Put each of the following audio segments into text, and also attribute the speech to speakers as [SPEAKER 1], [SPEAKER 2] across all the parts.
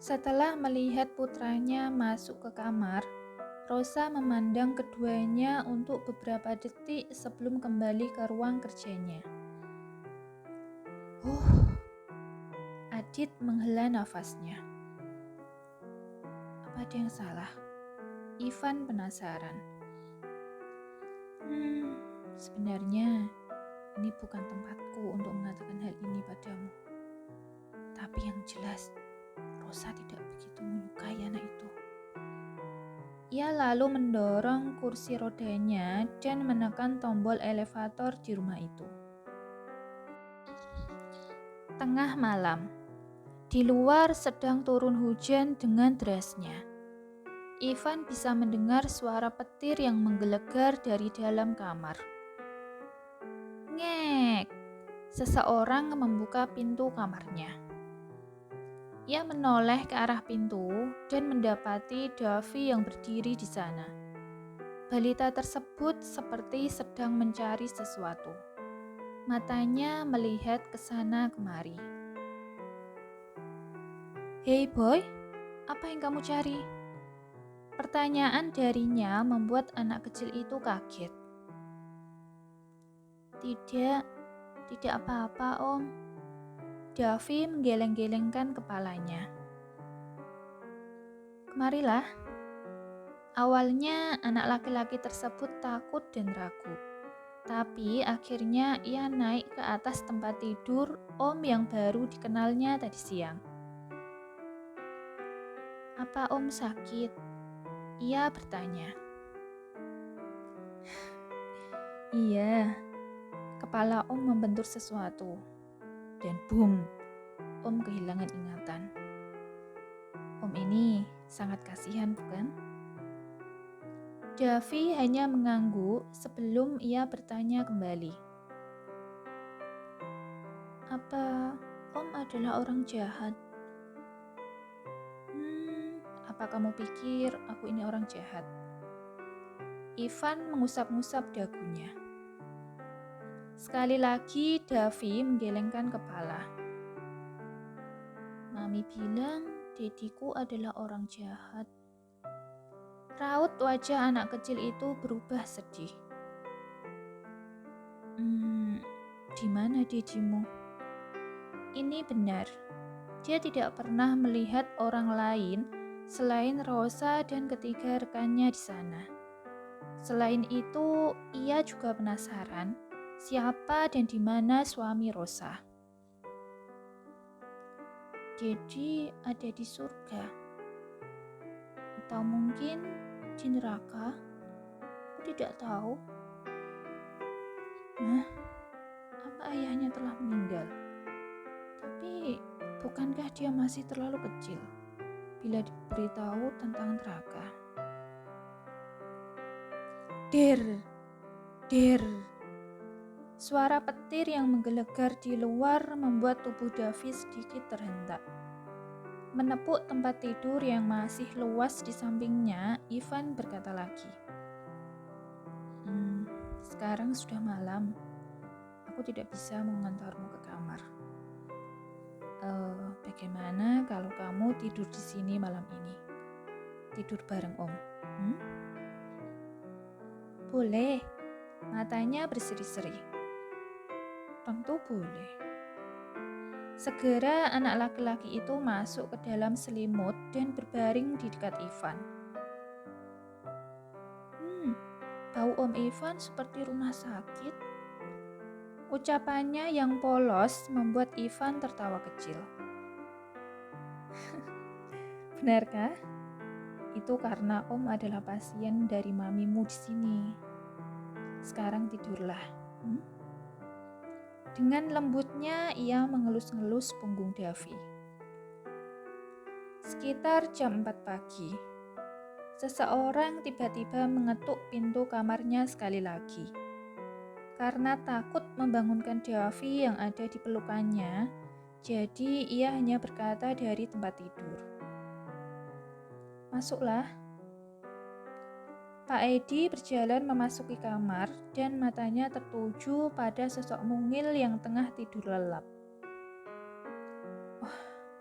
[SPEAKER 1] Setelah melihat putranya masuk ke kamar, Rosa memandang keduanya untuk beberapa detik sebelum kembali ke ruang kerjanya. Adit menghela nafasnya. Apa ada yang salah? Ivan penasaran. Sebenarnya ini bukan tempatku untuk mengatakan hal ini padamu. Tapi yang jelas, Rosa tidak begitu menyukai anak itu. Ia lalu mendorong kursi rodanya dan menekan tombol elevator di rumah itu. Tengah malam, di luar sedang turun hujan dengan derasnya. Ivan bisa mendengar suara petir yang menggelegar dari dalam kamar. Ngek! Seseorang membuka pintu kamarnya. Ia menoleh ke arah pintu dan mendapati Davi yang berdiri di sana. Balita tersebut seperti sedang mencari sesuatu. Matanya melihat ke sana kemari. "Hei boy, apa yang kamu cari?" Pertanyaan darinya membuat anak kecil itu kaget. Tidak apa-apa om. Davi menggeleng-gelengkan kepalanya. Kemarilah. Awalnya anak laki-laki tersebut takut dan ragu. Tapi akhirnya ia naik ke atas tempat tidur om yang baru dikenalnya tadi siang. Apa om sakit? Ia bertanya. Iya, kepala om membentur sesuatu. Dan boom, om kehilangan ingatan. Om ini sangat kasihan, bukan? Davi hanya mengangguk sebelum ia bertanya kembali. Apa om adalah orang jahat? Apa kamu pikir aku ini orang jahat? Ivan mengusap-ngusap dagunya. Sekali lagi Davi menggelengkan kepala. Mami bilang dediku adalah orang jahat. Raut wajah anak kecil itu berubah sedih. Di mana dedimu? Ini benar. Dia tidak pernah melihat orang lain selain Rosa dan ketiga rekannya di sana. Selain itu, ia juga penasaran siapa dan di mana suami Rosa. Jadi ada di surga. Atau mungkin di neraka? Aku tidak tahu. Apa ayahnya telah meninggal? Tapi bukankah dia masih terlalu kecil bila diberitahu tentang neraka? Der. Suara petir yang menggelegar di luar membuat tubuh Davi sedikit terhentak. Menepuk tempat tidur yang masih luas di sampingnya, Ivan berkata lagi. Sekarang sudah malam. Aku tidak bisa mengantarmu ke kamar. Bagaimana kalau kamu tidur di sini malam ini? Tidur bareng Om. Boleh. Matanya berseri-seri. Tentu boleh. Segera anak laki-laki itu masuk ke dalam selimut dan berbaring di dekat Ivan. Bau Om Ivan seperti rumah sakit. Ucapannya yang polos membuat Ivan tertawa kecil. Benarkah? Itu karena Om adalah pasien dari mamimu di sini. Sekarang tidurlah. Dengan lembutnya ia mengelus-ngelus punggung Davi. Sekitar jam 4 pagi, seseorang tiba-tiba mengetuk pintu kamarnya sekali lagi. Karena takut membangunkan Davi yang ada di pelukannya, jadi ia hanya berkata dari tempat tidur. Masuklah. Pak Edi berjalan memasuki kamar dan matanya tertuju pada sosok mungil yang tengah tidur lelap.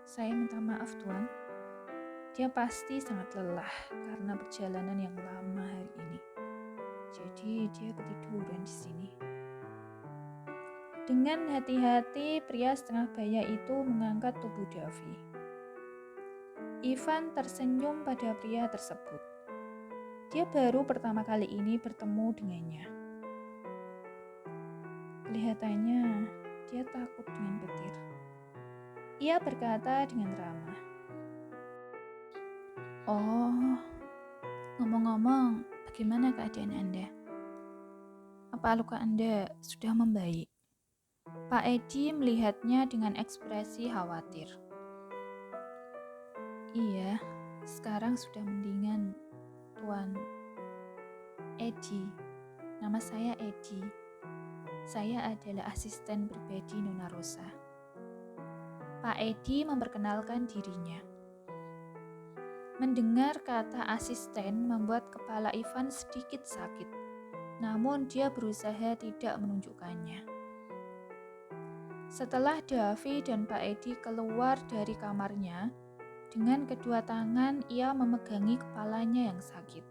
[SPEAKER 1] Saya minta maaf Tuan, Dia pasti sangat lelah karena perjalanan yang lama hari ini. Jadi dia ketiduran di sini. Dengan hati-hati, pria setengah baya itu mengangkat tubuh Davi. Ivan tersenyum pada pria tersebut. Dia baru pertama kali ini bertemu dengannya. Kelihatannya dia takut dengan petir. Ia berkata dengan ramah, "Oh, ngomong-ngomong, bagaimana keadaan Anda? Apa luka Anda sudah membaik?" Pak Edi melihatnya dengan ekspresi khawatir. "Iya, sekarang sudah mendingan, Tuan Edi. Nama saya Edi. Saya adalah asisten pribadi Nona Rosa." Pak Edi memperkenalkan dirinya. Mendengar kata asisten membuat kepala Ivan sedikit sakit, namun dia berusaha tidak menunjukkannya. Setelah Davi dan Pak Edi keluar dari kamarnya, dengan kedua tangan ia memegangi kepalanya yang sakit.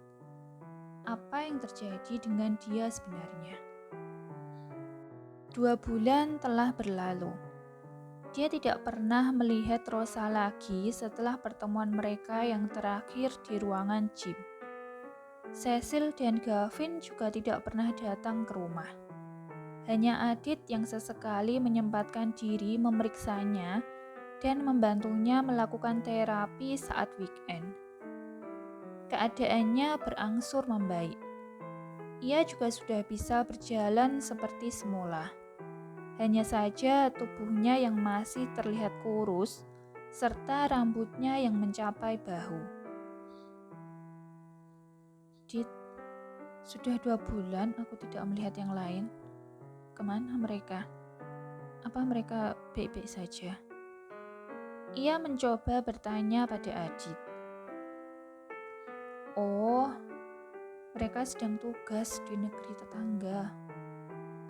[SPEAKER 1] Apa yang terjadi dengan dia sebenarnya? 2 bulan telah berlalu. Dia tidak pernah melihat Rosa lagi setelah pertemuan mereka yang terakhir di ruangan gym. Cecil dan Gavin juga tidak pernah datang ke rumah. Hanya Adit yang sesekali menyempatkan diri memeriksanya dan membantunya melakukan terapi saat weekend. Keadaannya berangsur membaik. Ia juga sudah bisa berjalan seperti semula. Hanya saja tubuhnya yang masih terlihat kurus, serta rambutnya yang mencapai bahu. "Dit, sudah 2 bulan aku tidak melihat yang lain. Kemana mereka? Apa mereka baik-baik saja?" Ia mencoba bertanya pada Adit. "Oh, mereka sedang tugas di negeri tetangga.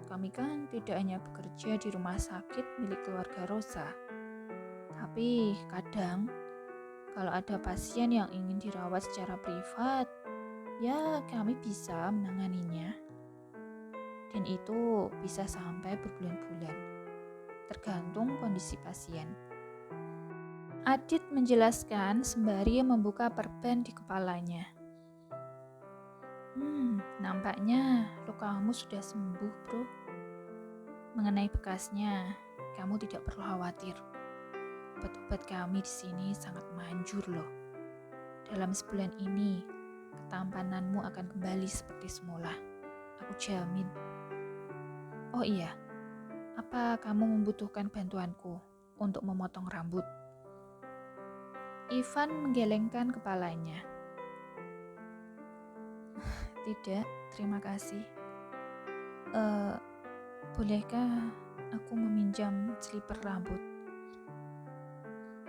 [SPEAKER 1] Kami kan tidak hanya bekerja di rumah sakit milik keluarga Rosa. Tapi kadang, kalau ada pasien yang ingin dirawat secara privat, ya kami bisa menanganinya. Dan itu bisa sampai berbulan-bulan, tergantung kondisi pasien." Adit menjelaskan sembari membuka perban di kepalanya. Nampaknya lukamu sudah sembuh, bro. Mengenai bekasnya, kamu tidak perlu khawatir. Obat-obat kami di sini sangat manjur loh. Dalam sebulan ini, ketampananmu akan kembali seperti semula. Aku jamin. Oh iya, apa kamu membutuhkan bantuanku untuk memotong rambut? Ivan menggelengkan kepalanya. Tidak, terima kasih. Bolehkah aku meminjam sliper rambut?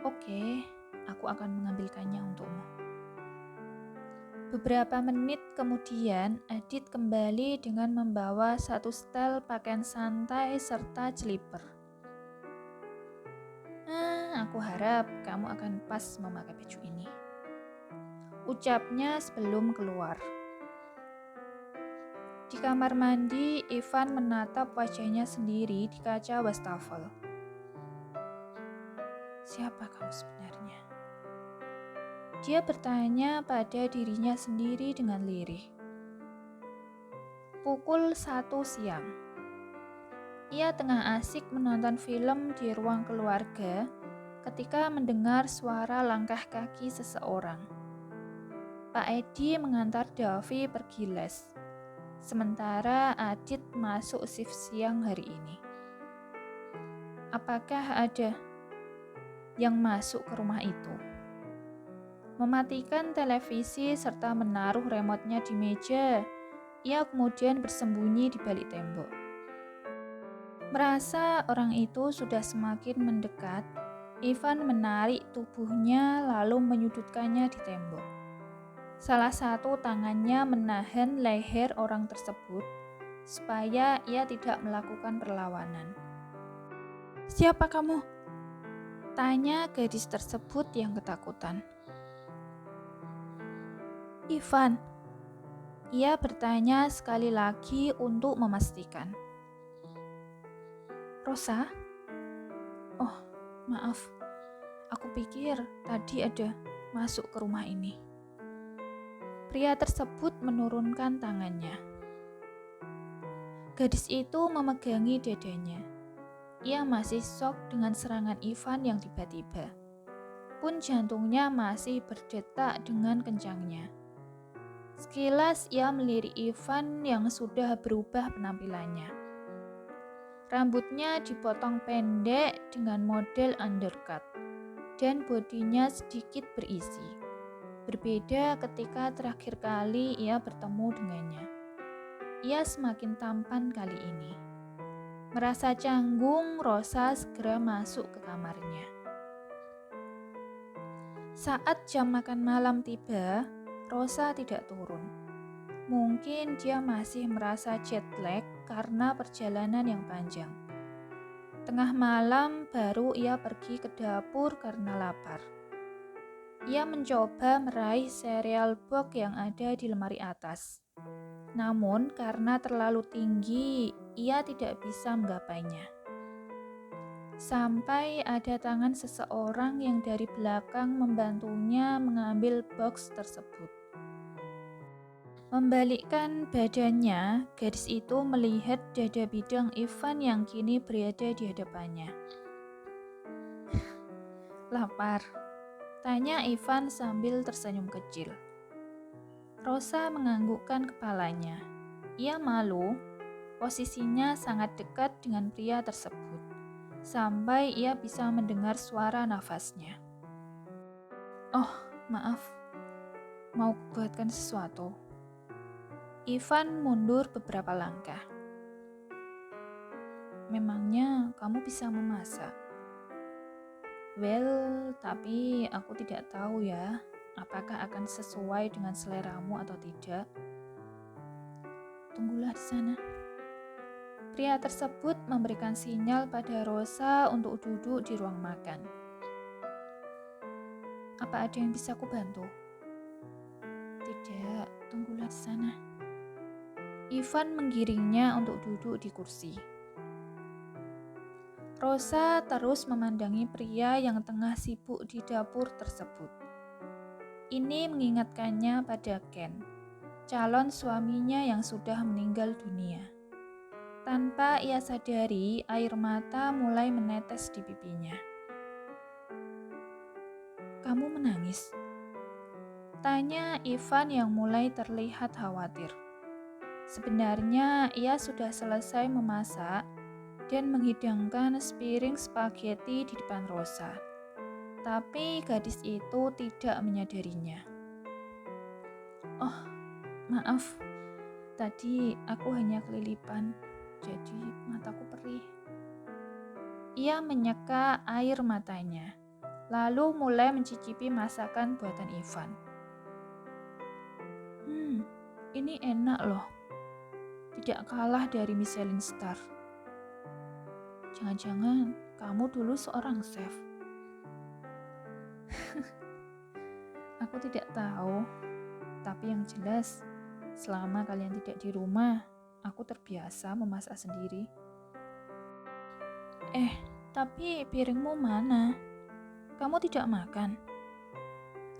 [SPEAKER 1] Oke, aku akan mengambilkannya untukmu. Beberapa menit kemudian, Adit kembali dengan membawa satu setel pakaian santai serta sliper. Aku harap kamu akan pas memakai baju ini, ucapnya sebelum keluar. Di kamar mandi, Ivan menatap wajahnya sendiri di kaca wastafel. Siapa kamu sebenarnya? Dia bertanya pada dirinya sendiri dengan lirih. Pukul 1 siang. Ia tengah asik menonton film di ruang keluarga ketika mendengar suara langkah kaki seseorang. Pak Edi mengantar Davi pergi les. Sementara Adit masuk shift siang hari ini. Apakah ada yang masuk ke rumah itu? Mematikan televisi serta menaruh remote-nya di meja, ia kemudian bersembunyi di balik tembok. Merasa orang itu sudah semakin mendekat, Ivan menarik tubuhnya lalu menyudutkannya di tembok. Salah satu tangannya menahan leher orang tersebut supaya ia tidak melakukan perlawanan. Siapa kamu? Tanya gadis tersebut yang ketakutan. Ivan, ia bertanya sekali lagi untuk memastikan. Rosa? Oh, maaf. Aku pikir tadi ada masuk ke rumah ini. Pria tersebut menurunkan tangannya. Gadis itu memegangi dadanya. Ia masih syok dengan serangan Ivan yang tiba-tiba. Pun jantungnya masih berdetak dengan kencangnya. Sekilas ia melirik Ivan yang sudah berubah penampilannya. Rambutnya dipotong pendek dengan model undercut dan bodinya sedikit berisi. Berbeda ketika terakhir kali ia bertemu dengannya. Ia semakin tampan kali ini. Merasa canggung, Rosa segera masuk ke kamarnya. Saat jam makan malam tiba, Rosa tidak turun. Mungkin dia masih merasa jet lag karena perjalanan yang panjang. Tengah malam baru ia pergi ke dapur karena lapar. Ia mencoba meraih cereal box yang ada di lemari atas. Namun karena terlalu tinggi, ia tidak bisa menggapainya. Sampai ada tangan seseorang yang dari belakang membantunya mengambil box tersebut. Membalikkan badannya, gadis itu melihat dada bidang Ivan yang kini berada di hadapannya. Lapar? Tanya Ivan sambil tersenyum kecil. Rosa menganggukkan kepalanya. Ia malu, posisinya sangat dekat dengan pria tersebut, sampai ia bisa mendengar suara nafasnya. Oh, maaf, mau buatkan sesuatu. Ivan mundur beberapa langkah. Memangnya kamu bisa memasak? Well, tapi aku tidak tahu ya, apakah akan sesuai dengan seleramu atau tidak. Tunggulah di sana. Pria tersebut memberikan sinyal pada Rosa untuk duduk di ruang makan. Apa ada yang bisa aku bantu? Tidak, tunggulah di sana. Ivan menggiringnya untuk duduk di kursi. Rosa terus memandangi pria yang tengah sibuk di dapur tersebut. Ini mengingatkannya pada Ken, calon suaminya yang sudah meninggal dunia. Tanpa ia sadari, air mata mulai menetes di pipinya. Kamu menangis? Tanya Ivan yang mulai terlihat khawatir. Sebenarnya ia sudah selesai memasak dan menghidangkan sepiring spaghetti di depan Rosa. Tapi gadis itu tidak menyadarinya. Oh, maaf. Tadi aku hanya kelilipan, jadi mataku perih. Ia menyeka air matanya, lalu mulai mencicipi masakan buatan Ivan. Ini enak loh. Tidak kalah dari Michelin Star. Jangan-jangan kamu dulu seorang chef. Aku tidak tahu, tapi yang jelas, selama kalian tidak di rumah, aku terbiasa memasak sendiri. Tapi piringmu mana? Kamu tidak makan?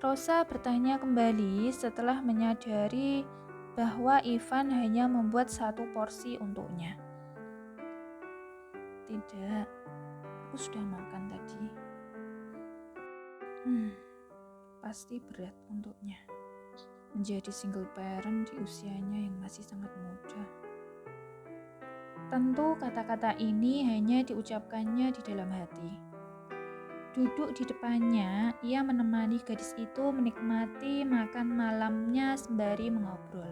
[SPEAKER 1] Rosa bertanya kembali setelah menyadari bahwa Ivan hanya membuat satu porsi untuknya. Tidak, aku sudah makan tadi. Pasti berat untuknya menjadi single parent di usianya yang masih sangat muda. Tentu kata-kata ini hanya diucapkannya di dalam hati. Duduk di depannya, ia menemani gadis itu menikmati makan malamnya sembari mengobrol.